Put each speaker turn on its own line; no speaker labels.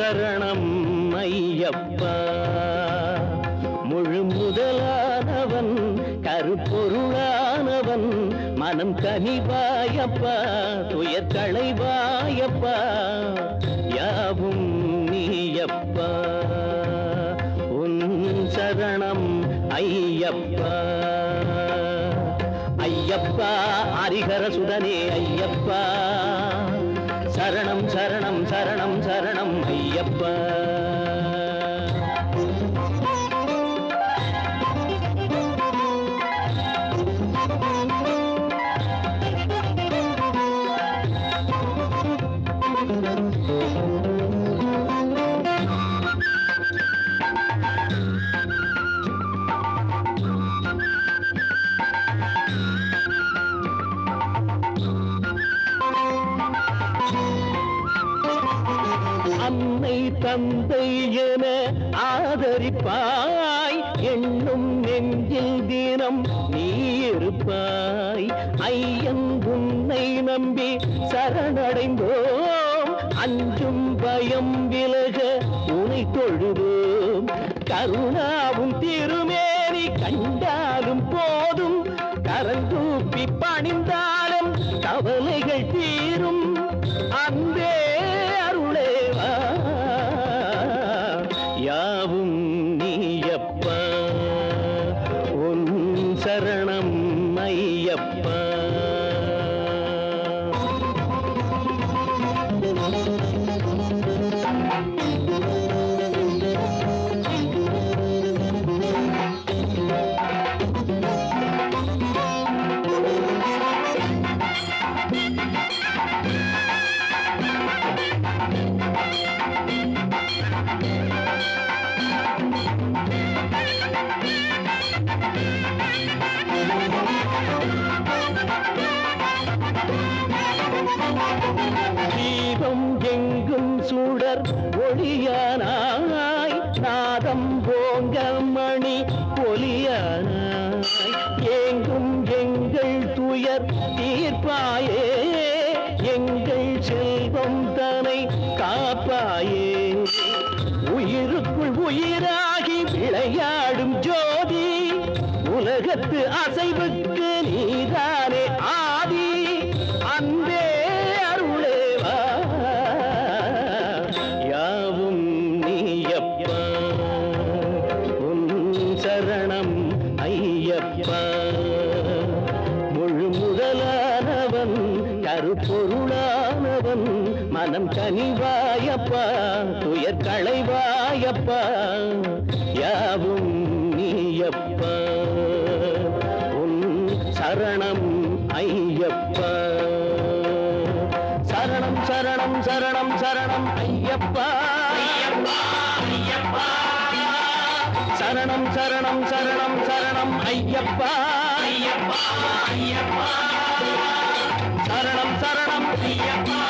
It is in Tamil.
சரணம் ஐயப்பா. முழு முதலானவன் கருப்பொருளானவன் மனம் கனிவாயப்பா துயர் களைவாயப்பா யாவும் நீயப்பா. உன் சரணம் ஐயப்பா. ஐயப்பா ஹரிஹர சுதனே ஐயப்பா. சரணம் சரணம் சரணம் சரணம் ஐயப்பா. அன்னை தந்தை என ஆதரிப்பாய் எண்ணும் நெஞ்சில் தினம் நீ இருப்பாய். ஐயன் உன்னை நம்பி சரணடைந்தோம் அஞ்சும் பயம் விலக உனை தொழுதோம். கருணாவும் திருமேனி கண்டாலும் போதும் கரந்தூப்பி பணிந்தாலும் கவலைகள் தீரும். அன்பே அருளேவா யாவும் நீயப்பா. உன் சரணம் ஐயப்பா. தீபம் எங்கும் சுடர் ஒளியானாய் நாதம் போங்க மணி ஒலியானாய். ஏங்கும் எங்கள் துயர் தீர்ப்பாயே எங்கள் செல்வம் தனை காப்பாயே. உயிருக்குள் உயிராகி விளையாடும் ஜோதி உலகத்து அசைவுக்கு நீதானே ஆதி. அன்பே அருளேவா யாவும் நீயப்பா. உன் சரணம் ஐயப்பா. முழு முதலானவன் கருப்பொருளானவன் மனம் கனிவாயப்பா துயர் களைவாயப்பா யாவும் நீயப்பா. உன் சரணம் ஐயப்பா. சரணம் சரணம் சரணம் சரணம் ஐயப்பா. சரணம் சரணம் சரணம் சரணம் ஐயப்பா. சரணம் சரணம் ஐயப்பா.